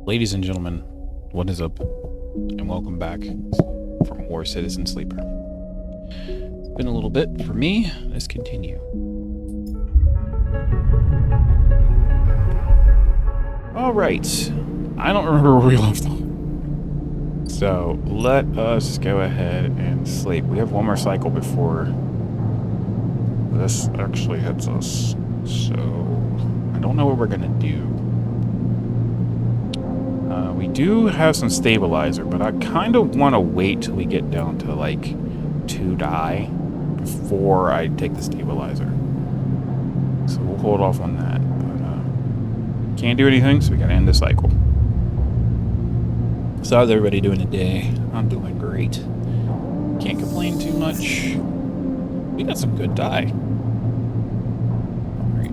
Ladies and gentlemen, what is up? And welcome back for more Citizen Sleeper. It's been a little bit for me. Let's continue. Alright. I don't remember where we left off. So, let us go ahead and sleep. We have one more cycle before this actually hits us. So, I don't know what we're gonna do. We do have some stabilizer, but I kind of want to wait till we get down to like 2 die before I take the stabilizer. So we'll hold off on that. But can't do anything, so we gotta end the cycle. So how's everybody doing today? I'm doing great. Can't complain too much. We got some good die. Alright,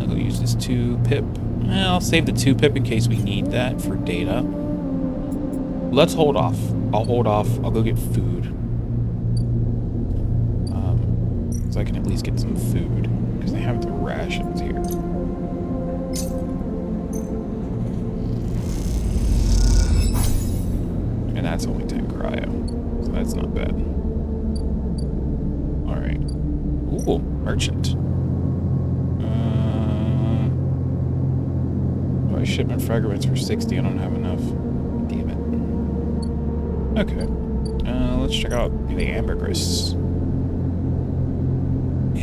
go use this 2 pip. I'll save the 2 pip in case we need that for data. Let's hold off. I'll hold off. I'll go get food. So I can at least get some food. Because they have the rations here. And that's only 10 cryo. So that's not bad. Alright. Ooh, merchant. Shipment fragments for 60. I don't have enough. Damn it. Okay. Let's check out the ambergris.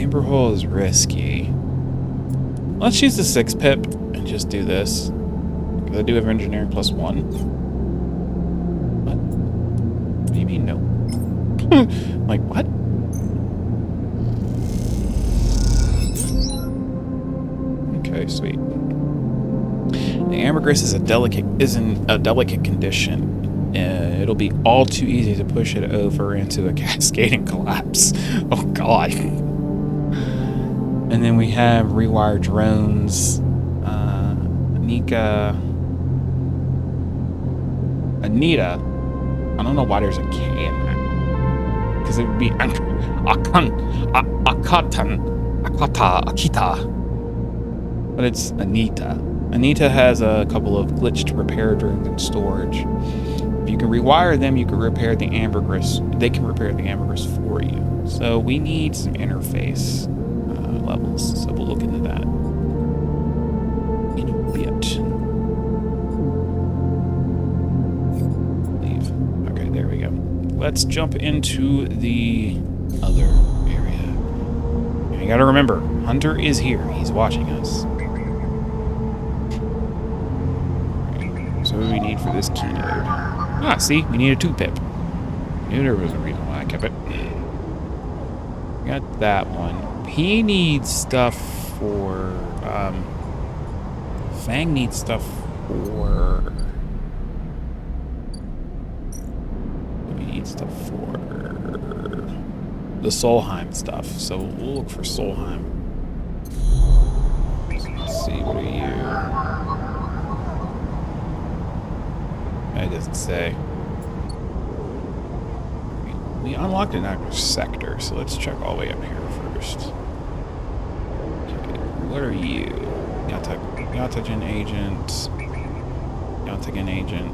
Amber Hull is risky. Let's use the 6 pip and just do this. Because I do have engineering +1. What? What do you mean no? Like what? Okay, sweet. The ambergris is in a delicate condition. It'll be all too easy to push it over into a cascading collapse. Oh god. And then we have rewire drones. Anita. I don't know why there's a K in that. Because it would be Akita. But it's Anita. Anita has a couple of glitched repair drones in storage. If you can rewire them, you can repair the ambergris. They can repair the ambergris for you. So we need some interface levels. So we'll look into that in a bit. Leave. Okay, there we go. Let's jump into the other area. And you gotta remember, Hunter is here. He's watching us. So what do we need for this key node? Ah, see? We need a 2 pip. Knew there was a reason why I kept it. Got that one. He needs stuff for... Fang needs stuff for... We need stuff for... the Solheim stuff. So we'll look for Solheim. So let's see, what are you... It doesn't say. We unlocked an active sector, so let's check all the way up here first. Okay, what are you? Yatagen agent. Yatagen agent.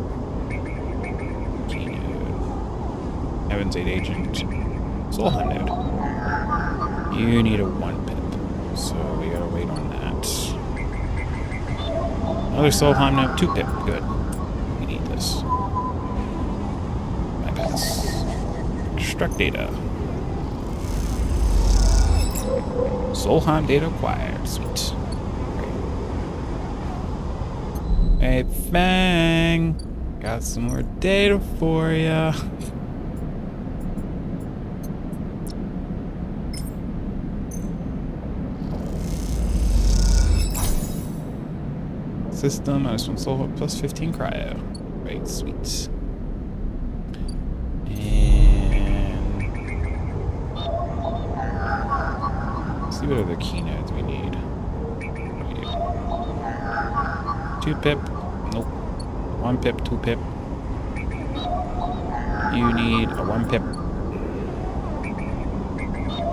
Key node. Heaven's 8 agent. Solheim node. You need a 1 pip, so we gotta wait on that. Another Solheim node, 2 pip, good. Bypass. Extract data. Solheim data acquired. Sweet. Hey, Fang. Got some more data for ya. System, -1 Solheim, +15 cryo. Right, sweet. And let's see what other key nodes we need. 2 pip. Nope. 1 pip, 2 pip. You need a 1 pip.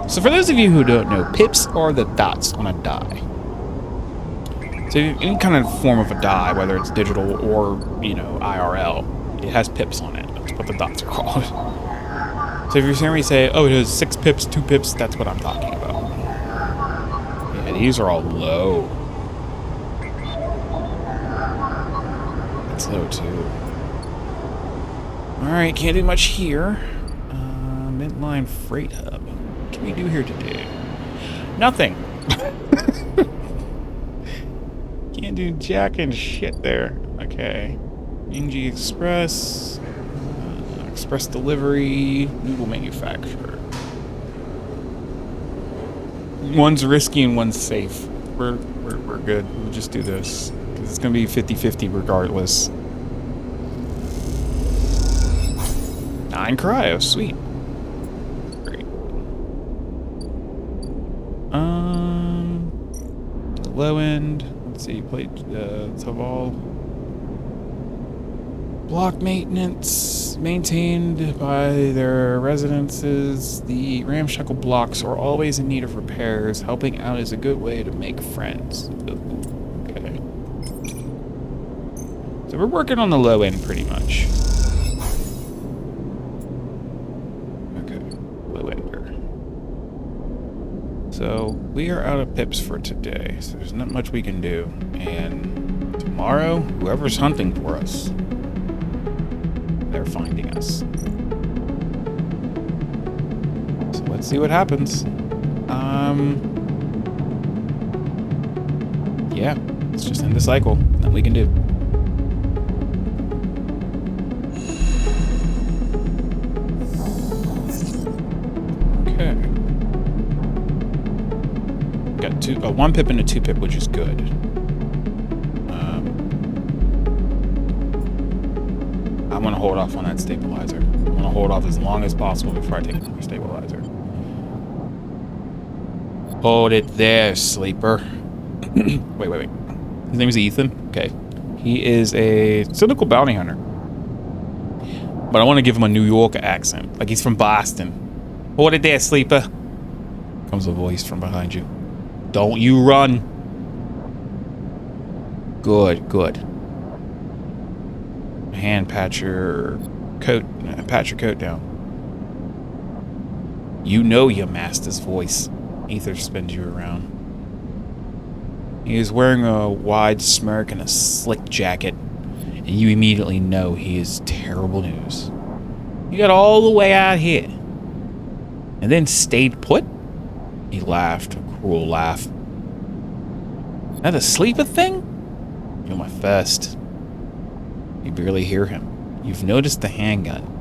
So for those of you who don't know, pips are the dots on a die. So any kind of form of a die, whether it's digital or, you know, IRL, it has pips on it. That's what the dots are called. So if you're hearing me say, oh, it has 6 pips, 2 pips, that's what I'm talking about. Yeah, these are all low. That's low too. Alright, can't do much here. Midline Freight Hub. What can we do here today? Nothing. Can't do jack and shit there. Okay. Yingji Express. Express delivery. Noodle manufacturer. One's risky and one's safe. We're good. We'll just do this. It's gonna be 50-50 regardless. 9 cryo, sweet. Great. The low end. Let's see, plate Taval. Block maintenance maintained by their residences. The ramshackle blocks are always in need of repairs. Helping out is a good way to make friends. Ooh, okay. So we're working on the low end pretty much. So, we are out of pips for today, so there's not much we can do. And tomorrow, whoever's hunting for us, they're finding us. So let's see what happens. Yeah, let's just end the cycle. Nothing we can do. Okay. Got 1 pip and a 2 pip, which is good. I'm gonna hold off on that stabilizer. I'm gonna hold off as long as possible before I take another stabilizer. Hold it there, sleeper. Wait. His name is Ethan. Okay. He is a cynical bounty hunter. But I want to give him a New York accent. Like he's from Boston. Hold it there, sleeper. Comes a voice from behind you. Don't you run. Good. Pat your coat down. You know your master's voice. Ether spins you around. He is wearing a wide smirk and a slick jacket, and you immediately know he is terrible news. You got all the way out here, and then stayed put? He laughed, a cruel laugh. That a sleeper thing? You're my first. You barely hear him. You've noticed the handgun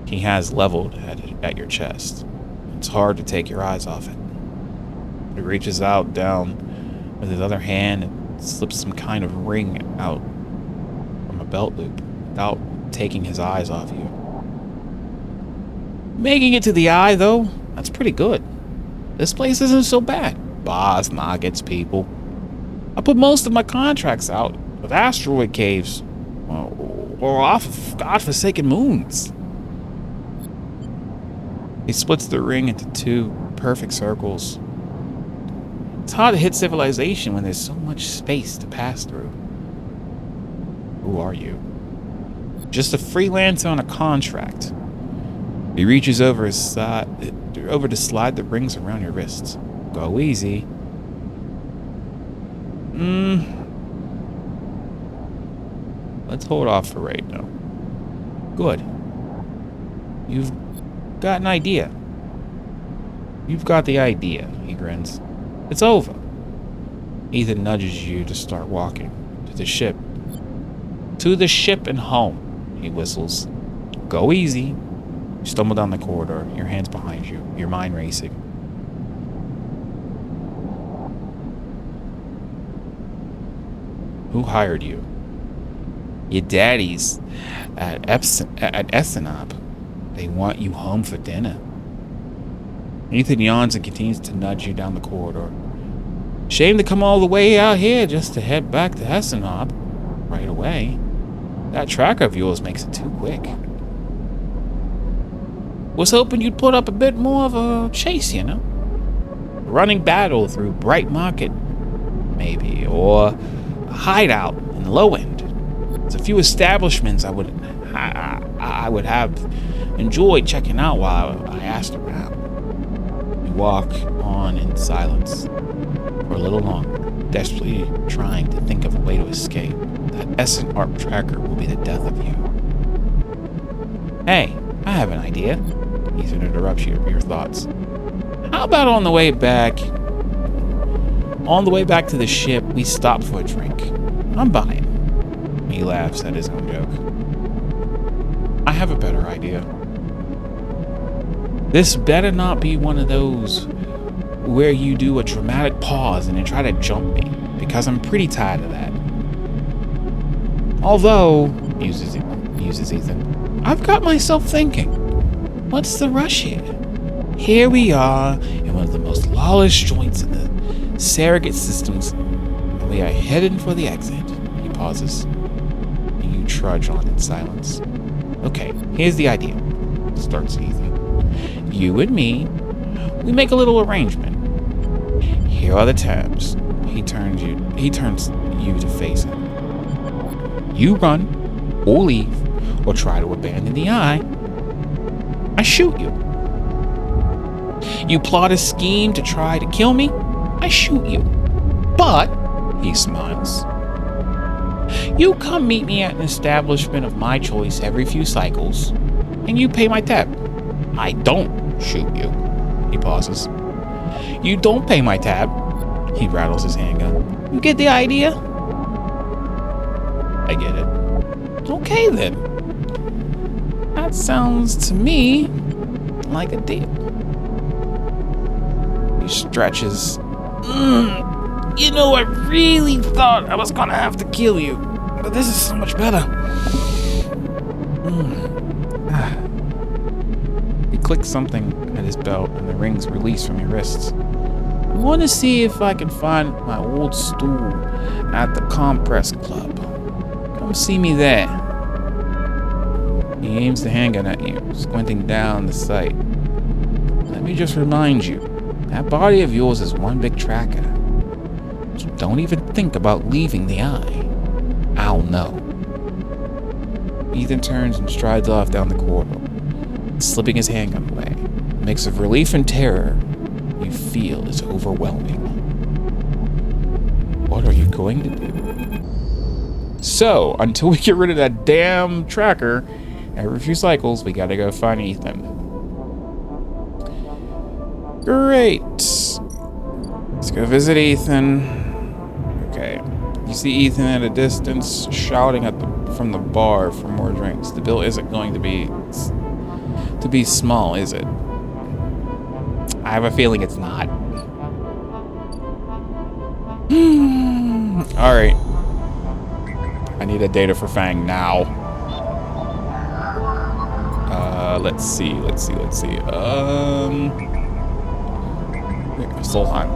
he has leveled at your chest. It's hard to take your eyes off it. He reaches out down with his other hand and slips some kind of ring out from a belt loop without taking his eyes off you. Making it to the eye, though, that's pretty good. This place isn't so bad. Boss nuggets, people. I put most of my contracts out with asteroid caves or off of godforsaken moons. He splits the ring into 2 perfect circles. It's hard to hit civilization when there's so much space to pass through. Who are you? Just a freelancer on a contract. He reaches over to slide the rings around your wrists. Go easy. Let's hold off for right now. Good. You've got an idea. You've got the idea, he grins. It's over. Ethan nudges you to start walking to the ship. To the ship and home, he whistles. Go easy. You stumble down the corridor, your hands behind you, your mind racing. Who hired you? Your daddies at Essenop. They want you home for dinner. Ethan yawns and continues to nudge you down the corridor. Shame to come all the way out here just to head back to Essenop right away. That tracker of yours makes it too quick. Was hoping you'd put up a bit more of a chase, you know? Running battle through Bright Market maybe, or a hideout in the low end. There's a few establishments I would have enjoyed checking out while I asked around. We walk on in silence for a little longer, desperately trying to think of a way to escape. That Essent ARP tracker will be the death of you. Hey, I have an idea. Ethan interrupts your thoughts. How about on the way back to the ship, we stop for a drink? I'm buying. He laughs at his own joke. I have a better idea. This better not be one of those where you do a dramatic pause and then try to jump me, because I'm pretty tired of that. Although, muses Ethan, I've got myself thinking, what's the rush here? Here we are in one of the most lawless joints in the surrogate systems, and we are heading for the exit. He pauses, and you trudge on in silence. Okay, here's the idea, starts Ethan. You and me, we make a little arrangement. Here are the terms. He turns you to face him. You run, or leave, or try to abandon the eye. I shoot you. You plot a scheme to try to kill me. I shoot you. But, he smiles, you come meet me at an establishment of my choice every few cycles, and you pay my tab. I don't shoot you. He pauses. You don't pay my tab. He rattles his handgun. You get the idea? I get it. Okay then. That sounds to me like a deal. He stretches. You know, I really thought I was gonna have to kill you, but this is so much better. He clicks something at his belt and the rings release from your wrists. I want to see if I can find my old stool at the Compress Club. Come see me there. He aims the handgun at you, squinting down the sight. Let me just remind you, that body of yours is one big tracker. So don't even think about leaving the eye. I'll know. Ethan turns and strides off down the corridor, slipping his handgun away. A mix of relief and terror you feel is overwhelming. What are you going to do? So, until we get rid of that damn tracker, every few cycles, we gotta go find Ethan. Great. Let's go visit Ethan. Okay. You see Ethan at a distance, shouting from the bar for more drinks. The bill isn't going to be small, is it? I have a feeling it's not. Alright. I need a data for Fang now. Let's see. Solheim.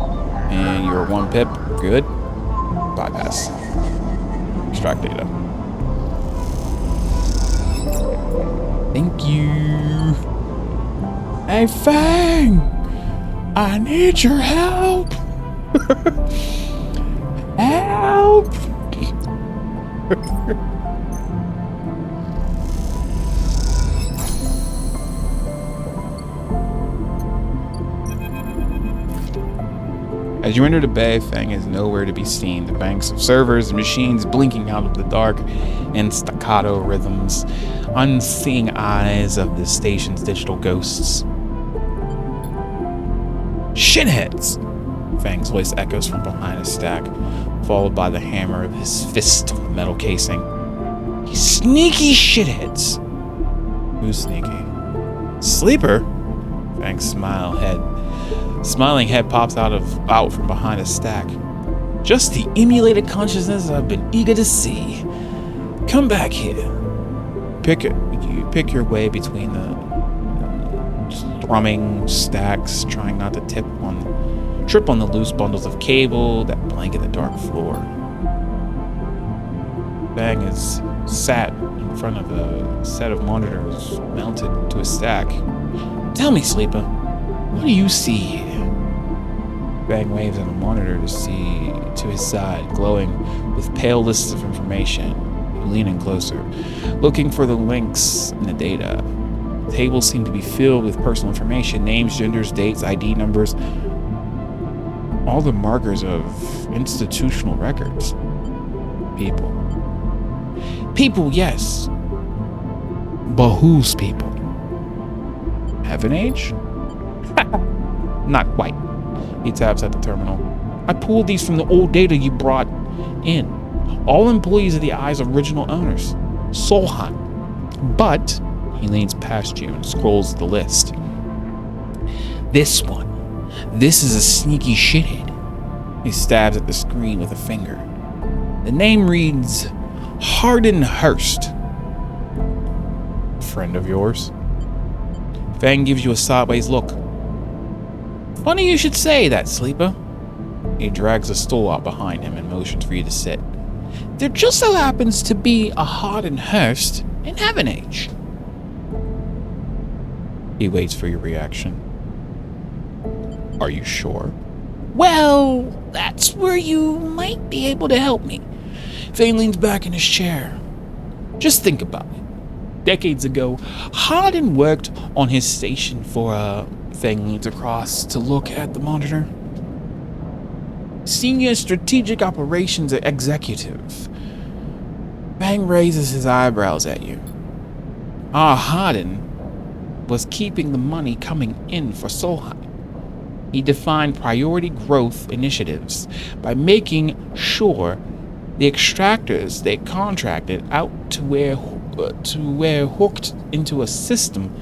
And you're 1 pip. Good. Bypass. Extract data. Thank you. Hey, Fang! I need your help! Help! As you enter the bay, Fang is nowhere to be seen. The banks of servers and machines blinking out of the dark in staccato rhythms, unseeing eyes of the station's digital ghosts. Shitheads! Fang's voice echoes from behind a stack, followed by the hammer of his fist on the metal casing. You sneaky shitheads! Who's sneaky? Sleeper? Fang's smiling head pops out from behind a stack. Just the emulated consciousness I've been eager to see. Come back here. You pick your way between the thrumming stacks, trying not to trip on the loose bundles of cable that blanket the dark floor. Fang is sat in front of a set of monitors mounted to a stack. Tell me, Sleeper, what do you see here? Fang waves at a monitor to to his side, glowing with pale lists of information. You lean in closer, looking for the links in the data. The tables seem to be filled with personal information, names, genders, dates, ID numbers, all the markers of institutional records. People. People, yes. But whose people? Heaven Age? Not quite. He taps at the terminal. I pulled these from the old data you brought in. All employees of the Eye's original owners. Solheim. But, he leans past you and scrolls the list. This one. This is a sneaky shithead. He stabs at the screen with a finger. The name reads Hardin Hurst. Friend of yours? Fang gives you a sideways look. Funny you should say that, Sleeper. He drags a stool out behind him and motions for you to sit. There just so happens to be a Hardin Hurst in Heaven Age. He waits for your reaction. Are you sure? Well, that's where you might be able to help me. Fang leans back in his chair. Just think about it. Decades ago, Hardin worked on his station for Fang leans across to look at the monitor. Senior Strategic Operations Executive. Fang raises his eyebrows at you. Hardin was keeping the money coming in for Solheim. He defined priority growth initiatives by making sure the extractors they contracted out to where hooked into a system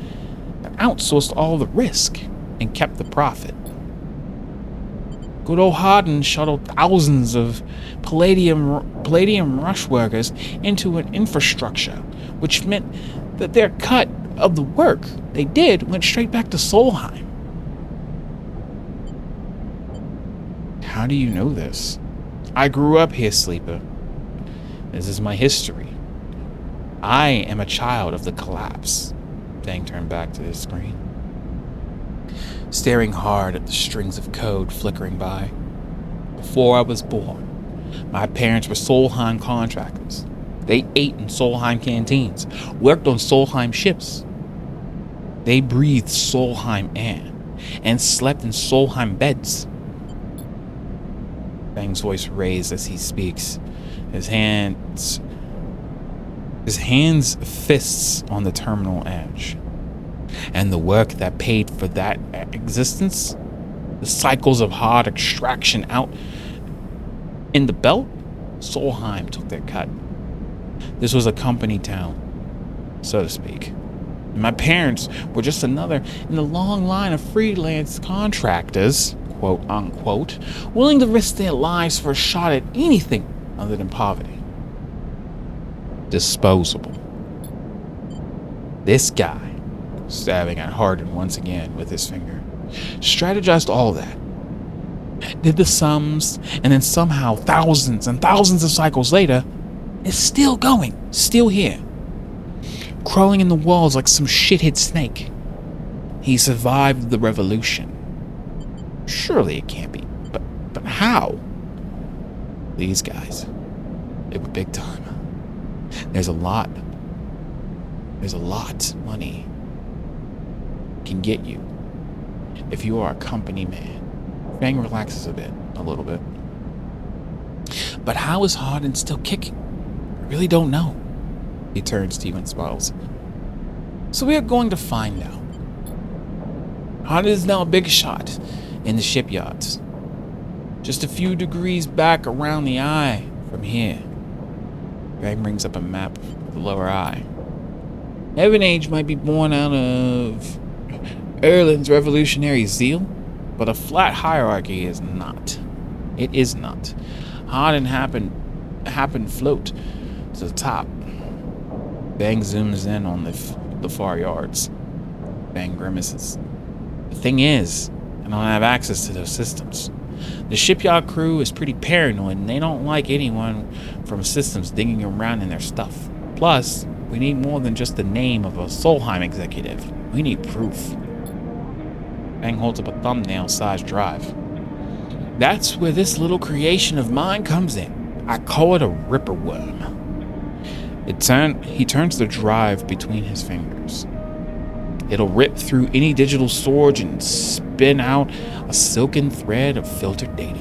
that outsourced all the risk and kept the profit. Good old Hardin shuttled thousands of Palladium Rush workers into an infrastructure, which meant that their cut of the work they did went straight back to Solheim. How do you know this? I grew up here, Sleeper. This is my history. I am a child of the collapse. Fang turned back to his screen, staring hard at the strings of code flickering by. Before I was born, my parents were Solheim contractors. They ate in Solheim canteens, worked on Solheim ships. They breathed Solheim air and slept in Solheim beds. Fang's voice raised as he speaks, his fists on the terminal edge. And the work that paid for that existence, the cycles of hard extraction out in the belt, Solheim took their cut. This was a company town, so to speak. And my parents were just another in the long line of freelance contractors, quote unquote, willing to risk their lives for a shot at anything other than poverty. Disposable. This guy, stabbing at Hardin once again with his finger, strategized all that, did the sums, and then somehow thousands and thousands of cycles later, is still going, still here, crawling in the walls like some shithead snake. He survived the revolution. Surely it can't be. But how? These guys, they were big time. There's a lot money can get you if you are a company man. Fang relaxes a little bit. But how is Hardin still kicking? I really don't know. He turns to you and smiles. So we are going to find out. Hardin is now a big shot in the shipyards. Just a few degrees back around the eye from here. Fang brings up a map of the lower eye. Heaven Age might be born out of Erland's revolutionary zeal, but a flat hierarchy is not. It is not. Hardin happened float to the top. Fang zooms in on the far yards. Fang grimaces. The thing is, I don't have access to those systems. The shipyard crew is pretty paranoid, and they don't like anyone from systems digging around in their stuff. Plus, we need more than just the name of a Solheim executive. We need proof. Fang holds up a thumbnail-sized drive. That's where this little creation of mine comes in. I call it a ripper worm. He turns the drive between his fingers. It'll rip through any digital storage and spin out a silken thread of filtered data.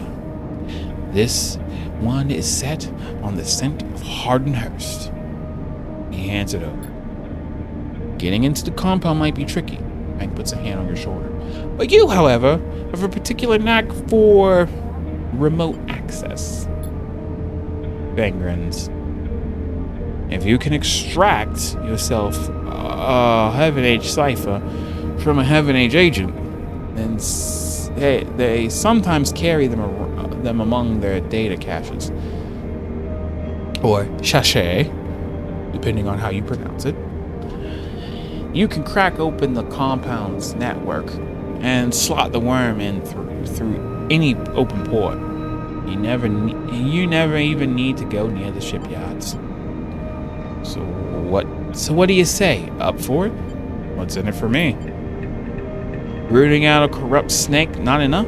This one is set on the scent of Hardenhurst. He hands it over. Getting into the compound might be tricky. Hank puts a hand on your shoulder. But you, however, have a particular knack for remote access. Fang grins. If you can extract yourself a Heaven Age cipher from a Heaven Age agent, then they sometimes carry them among their data caches. Or sachet, depending on how you pronounce it. You can crack open the compound's network and slot the worm in through any open port. You never even need to go near the shipyards. So what do you say? Up for it? What's in it for me? Rooting out a corrupt snake not enough?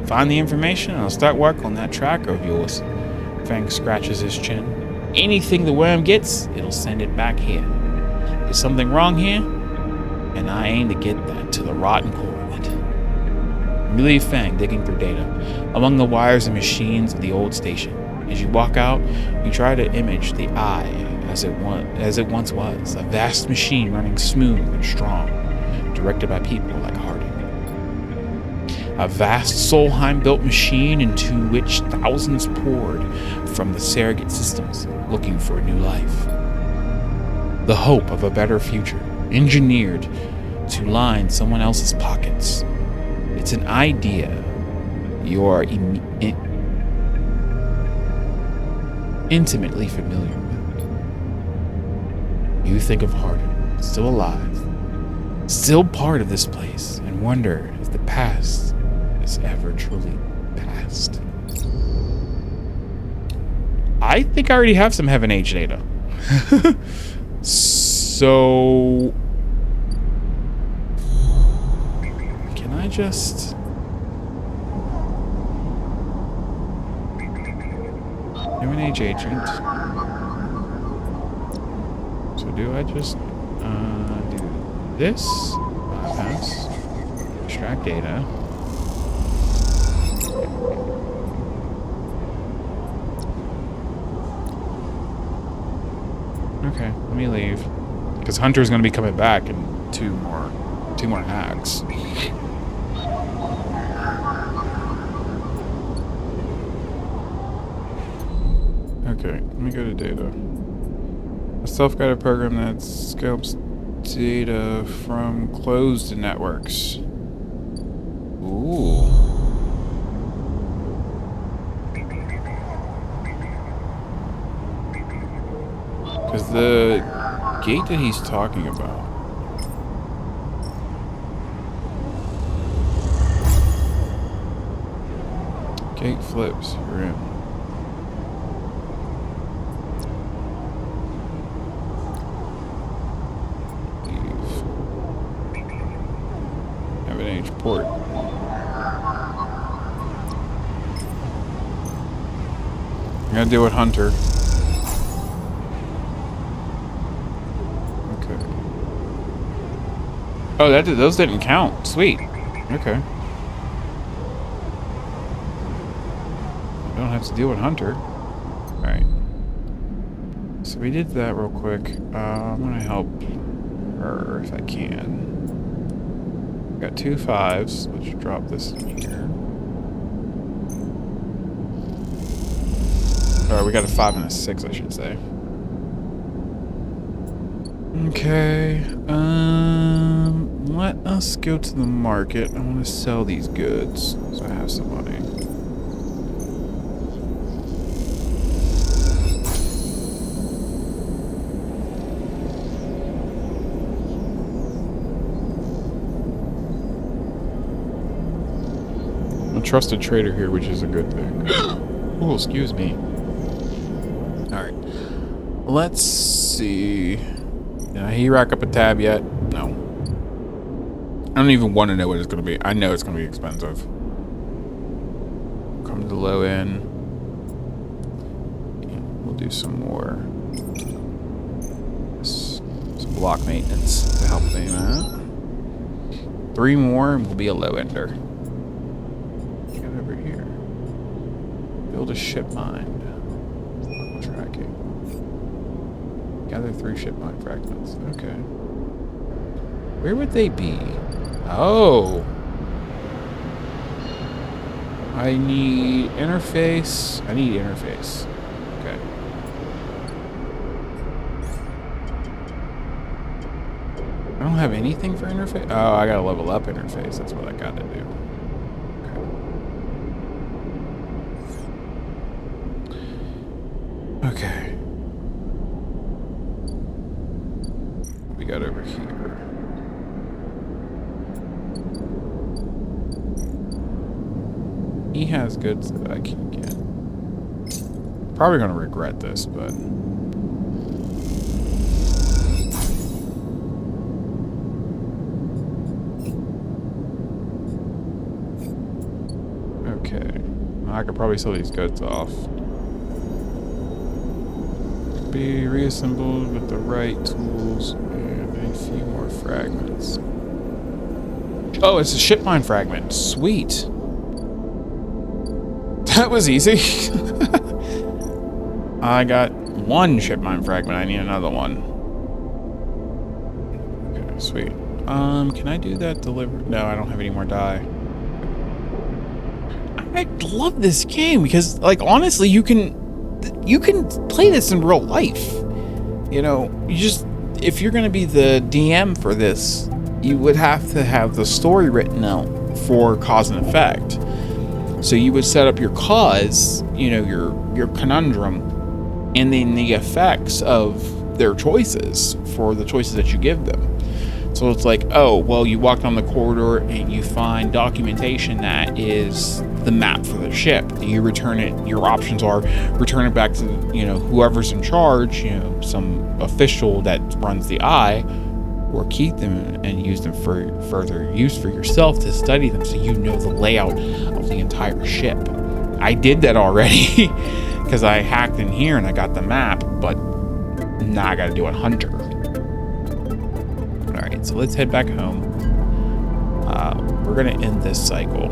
Find the information and I'll start work on that tracker of yours. Fang scratches his chin. Anything the worm gets, it'll send it back here. There's something wrong here, and I aim to get that to the rotten core of it. You leave Fang digging through data among the wires and machines of the old station. As you walk out, you try to image the eye as it once was, a vast machine running smooth and strong, directed by people like Harding. A vast Solheim-built machine into which thousands poured from the surrogate systems looking for a new life. The hope of a better future, engineered to line someone else's pockets. It's an idea you're intimately familiar with. You think of Harding, still alive, still part of this place, and wonder if the past is ever truly past. I think I already have some Heaven Age data. So can I just Heaven Age agent? So do I just do this? Bypass. Extract data. Okay, let me leave. Because Hunter's gonna be coming back in two more hacks. Okay, let me go to data. A self-guided program that scopes data from closed networks. Ooh. Because the gate that he's talking about. Gate flips. You're in. Leave. Heaven Age port. I gotta deal with Hunter. Oh, those didn't count. Sweet. Okay. I don't have to deal with Hunter. Alright. So we did that real quick. I'm gonna help her if I can. Got 2 5s. Let's drop this in here. Alright, we got a 5 and a 6, I should say. Okay, let us go to the market. I want to sell these goods, so I have some money. I'm a trusted trader here, which is a good thing. Oh, excuse me. Alright, let's see. Did he rack up a tab yet? No. I don't even want to know what it's going to be. I know it's going to be expensive. come to the low end. And we'll do some more some block maintenance to help them out. 3 more and we'll be a low ender. Get over here. Build a ship mine. Tracking. Gather 3 ship mine fragments. Okay. Where would they be? Oh. I need interface. I need interface. Okay. I don't have anything for interface. Oh, I gotta level up interface. That's what I gotta do. Okay. We got over here. He has goods that I can get. Probably gonna regret this, but okay. I could probably sell these goods off. Be reassembled with the right tools and a few more fragments. Oh, it's a ship mine fragment. Sweet. That was easy. I got 1 ship mine fragment. I need another one. Okay, sweet. Can I do that deliver? No, I don't have any more dye. I love this game because, like, honestly, you can play this in real life. You know, if you're gonna be the DM for this, you would have to have the story written out for cause and effect. So you would set up your cause, you know, your conundrum, and then the effects of their choices for the choices that you give them. So it's like, oh, well, you walk down the corridor and you find documentation that is the map for the ship. You return it. Your options are return it back to, you know, whoever's in charge, you know, some official that runs the eye, or keep them and use them for further use for yourself to study them so you know the layout of the entire ship. I did that already because I hacked in here and I got the map, but now I gotta do a hunter. Alright, so let's head back home. We're gonna end this cycle.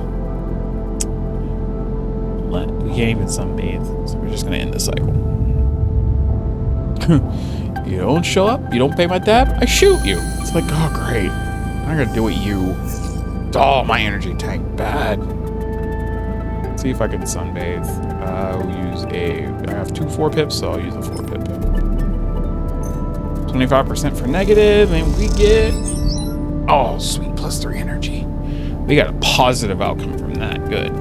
We can't even sunbathe, so we're just gonna end the cycle. You don't show up, you don't pay my tab, I shoot you. It's like, oh great, I'm gonna do it you. Oh, my energy tank, bad. Let's see if I can sunbathe. I'll use I have 2 4-pips, so I'll use a 4-pip. 25% for negative, and we get, oh sweet, +3 energy. We got a positive outcome from that, good.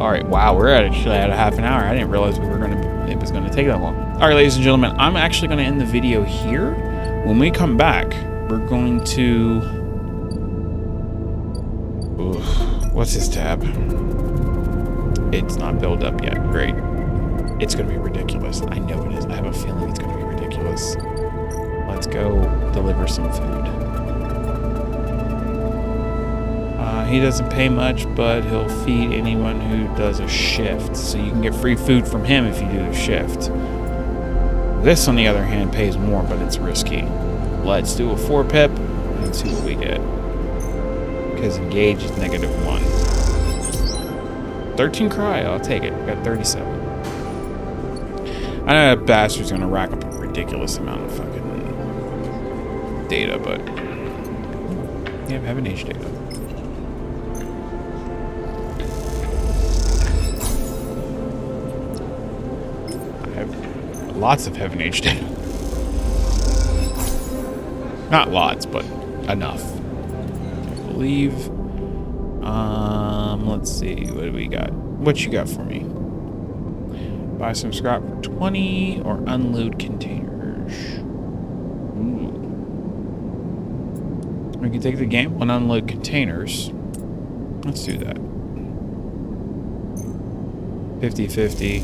All right, wow, we're actually at a half an hour. I didn't realize it was gonna take that long. All right, ladies and gentlemen, I'm actually gonna end the video here. When we come back, we're going to, what's his tab? It's not built up yet, great. It's gonna be ridiculous. I know it is, I have a feeling it's gonna be ridiculous. Let's go deliver some food. He doesn't pay much, but he'll feed anyone who does a shift. So you can get free food from him if you do the shift. This, on the other hand, pays more, but it's risky. Let's do a 4-pip and see what we get. Because engage is -1. 13 cry, I'll take it. We got 37. I know that bastard's gonna rack up a ridiculous amount of fucking data, but yeah, Heaven Age data. Lots of Heaven Age data. Not lots, but enough. I believe. Let's see. What do we got? What you got for me? Buy some scrap for 20 or unload containers. Ooh. We can take the game and unload containers. Let's do that. 50-50.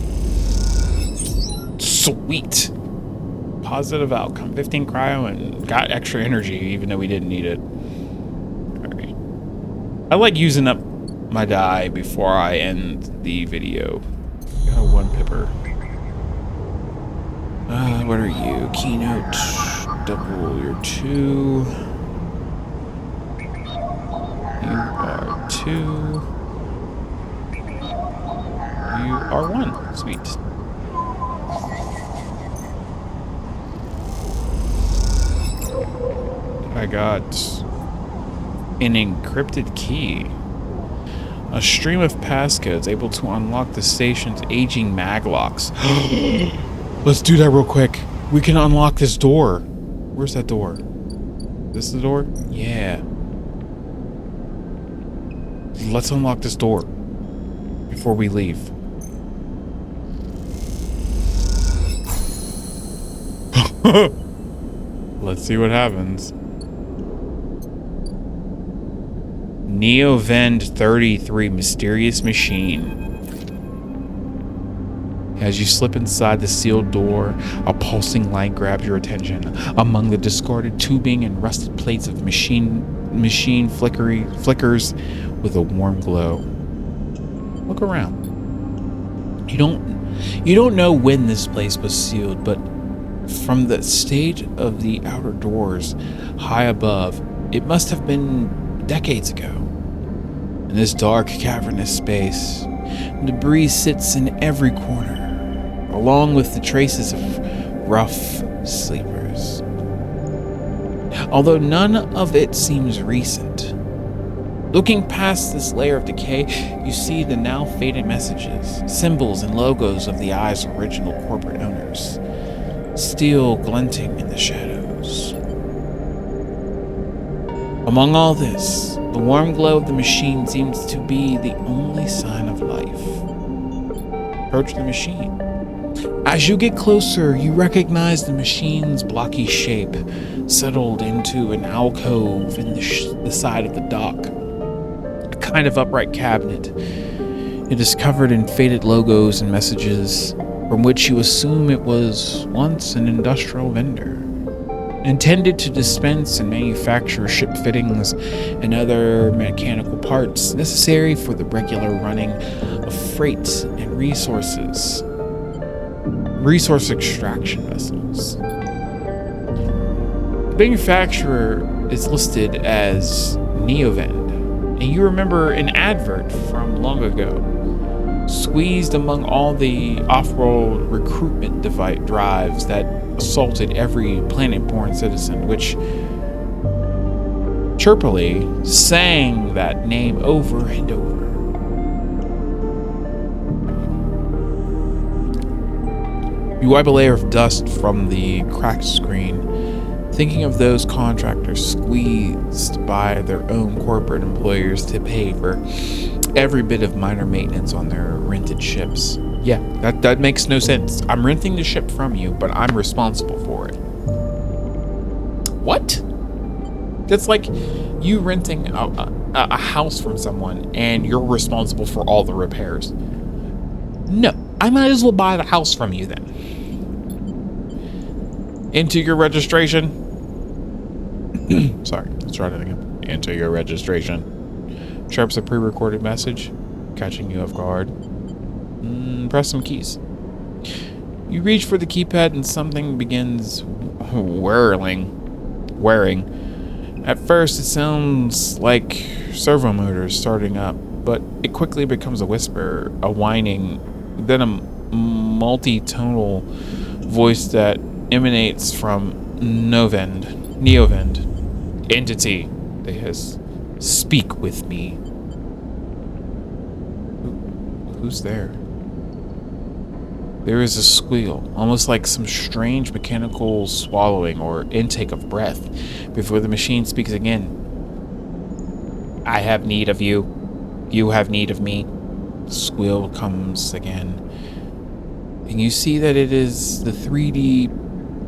Sweet. Positive outcome. 15 cryo and got extra energy even though we didn't need it. Alright. I like using up my die before I end the video. Got a one pipper. What are you? Keynote. Double your 2. You are 2. You are 1. Sweet. I got an encrypted key. A stream of passcodes able to unlock the station's aging maglocks. Let's do that real quick. We can unlock this door. Where's that door? This the door? Yeah. Let's unlock this door before we leave. Let's see what happens. Neovend 33 mysterious machine. As you slip inside the sealed door, a pulsing light grabs your attention. Among the discarded tubing and rusted plates of machine flickers with a warm glow. Look around. You don't know when this place was sealed, but from the state of the outer doors high above, it must have been decades ago. In this dark, cavernous space, debris sits in every corner, along with the traces of rough sleepers. Although none of it seems recent. Looking past this layer of decay, you see the now faded messages, symbols, and logos of the Eye's original corporate owners, still glinting in the shadows. Among all this, the warm glow of the machine seems to be the only sign of life. Approach the machine. As you get closer, you recognize the machine's blocky shape, settled into an alcove in the side of the dock. A kind of upright cabinet. It is covered in faded logos and messages, from which you assume it was once an industrial vendor, intended to dispense and manufacture ship fittings and other mechanical parts necessary for the regular running of freight and resource extraction vessels. The manufacturer is listed as Neovend, and you remember an advert from long ago, squeezed among all the off-world recruitment drives that assaulted every planet-born citizen, which chirpily sang that name over and over. You wipe a layer of dust from the cracked screen, thinking of those contractors squeezed by their own corporate employers to pay for every bit of minor maintenance on their rented ships. Yeah, that makes no sense. I'm renting the ship from you, but I'm responsible for it. What? That's like you renting a house from someone and you're responsible for all the repairs. No, I might as well buy the house from you then. Enter your registration. Sorry, let's try that again. Enter your registration. Chirps a pre-recorded message, catching you off guard. Press some keys. You reach for the keypad and something begins whirring. At first it sounds like servo motors starting up, but it quickly becomes a whisper, a whining, then a multi-tonal voice that emanates from Neovend. Entity, they hiss. Speak with me. Who's there? There is a squeal, almost like some strange mechanical swallowing or intake of breath, before the machine speaks again. I have need of you. You have need of me. The squeal comes again. And you see that it is the 3D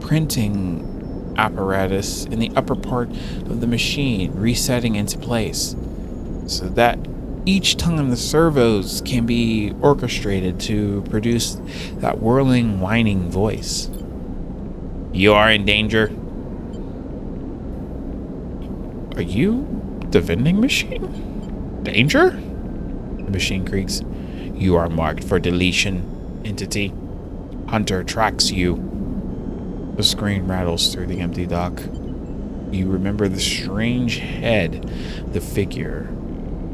printing apparatus in the upper part of the machine resetting into place, so that each time the servos can be orchestrated to produce that whirling, whining voice. You are in danger. Are you the vending machine? Danger? The machine creaks. You are marked for deletion, entity. Hunter tracks you. The screen rattles through the empty dock. You remember the strange head, the figure,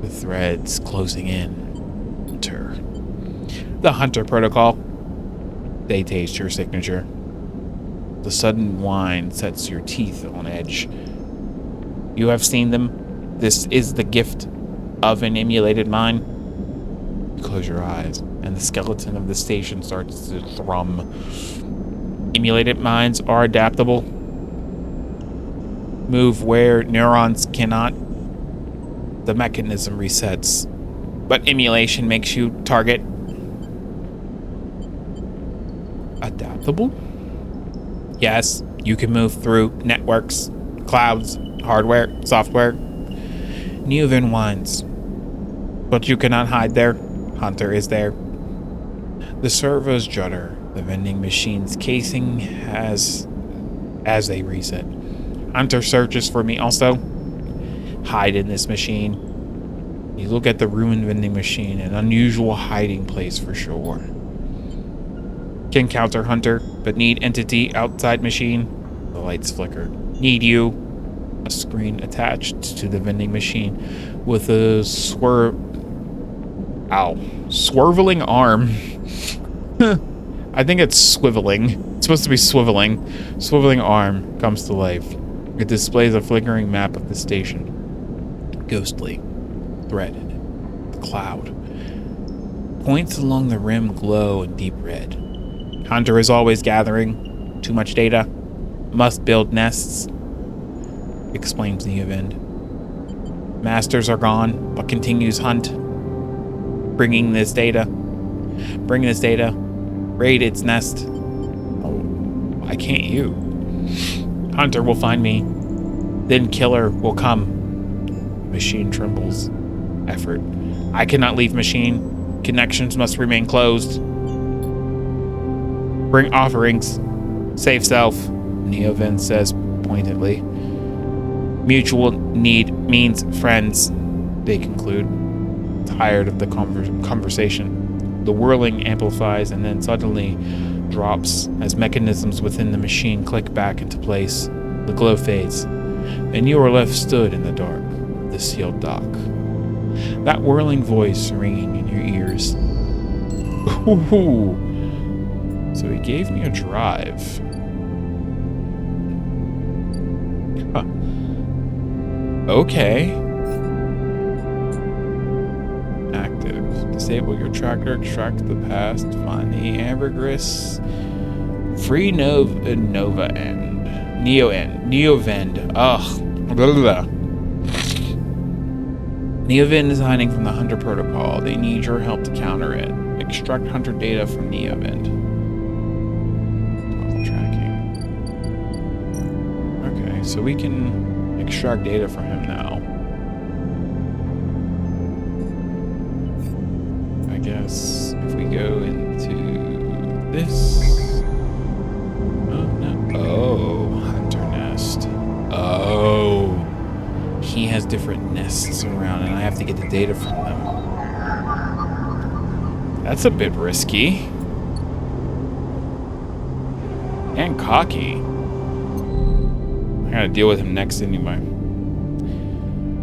the threads closing in. Hunter. The Hunter Protocol. They taste your signature. The sudden whine sets your teeth on edge. You have seen them. This is the gift of an emulated mind. You close your eyes, and the skeleton of the station starts to thrum. Emulated minds are adaptable. Move where neurons cannot. The mechanism resets, but emulation makes you target. Adaptable? Yes, you can move through networks, clouds, hardware, software. Neoven whines. But you cannot hide there. Hunter is there. The servos judder. The vending machine's casing as they reset. Hunter searches for me also. Hide in this machine. You look at the ruined vending machine, an unusual hiding place for sure. Can counter Hunter, but need entity outside machine. The lights flicker. Need you. A screen attached to the vending machine with a swerveling arm. I think it's swiveling. It's supposed to be swiveling. Swiveling arm comes to life. It displays a flickering map of the station. Ghostly. Threaded. The cloud. Points along the rim glow in deep red. Hunter is always gathering. Too much data. Must build nests. Explains Neovind. Masters are gone, but continues hunt. Bring this data. Raid its nest. Oh, why can't you? Hunter will find me. Then killer will come. Machine trembles. Effort. I cannot leave machine. Connections must remain closed. Bring offerings. Save self, Neovind says pointedly. Mutual need means friends, they conclude. Tired of the conversation. The whirling amplifies and then suddenly drops as mechanisms within the machine click back into place. The glow fades, and you are left stood in the dark of the sealed dock. That whirling voice ringing in your ears. Ooh. So he gave me a drive. Huh. Okay. Active. Disable your tracker, extract the past, find the ambergris. Free Nova End. Neovind. Ugh. Blah, blah. Neovind is hiding from the Hunter Protocol. They need your help to counter it. Extract Hunter data from Neovind. Tracking. Okay, so we can extract data from him now. I guess if we go into this. Oh, no. Oh, Hunter Nest. Oh. He has different nests around, and I have to get the data from them. That's a bit risky. And cocky. I gotta deal with him next anyway.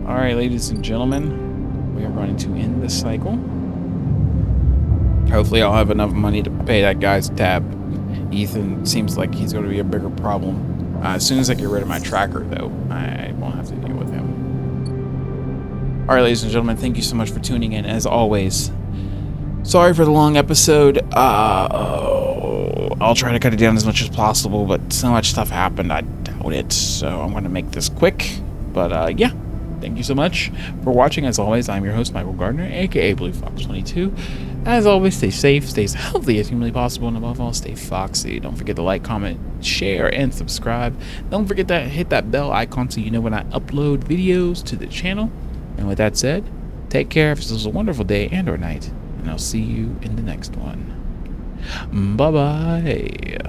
Alright, ladies and gentlemen. We are running to end this cycle. Hopefully I'll have enough money to pay that guy's tab. Ethan seems like he's going to be a bigger problem. As soon as I get rid of my tracker, though, I won't have to deal with him. Alright, ladies and gentlemen, thank you so much for tuning in, as always. Sorry for the long episode. I'll try to cut it down as much as possible, but so much stuff happened, I doubt it. So I'm going to make this quick. But, yeah. Thank you so much for watching. As always, I'm your host, Michael Gardner, aka BlueFox22. As always, stay safe, stay as healthy as humanly possible, and above all, stay foxy. Don't forget to like, comment, share, and subscribe. Don't forget to hit that bell icon so you know when I upload videos to the channel. And with that said, take care. This was a wonderful day and or night, and I'll see you in the next one. Bye-bye.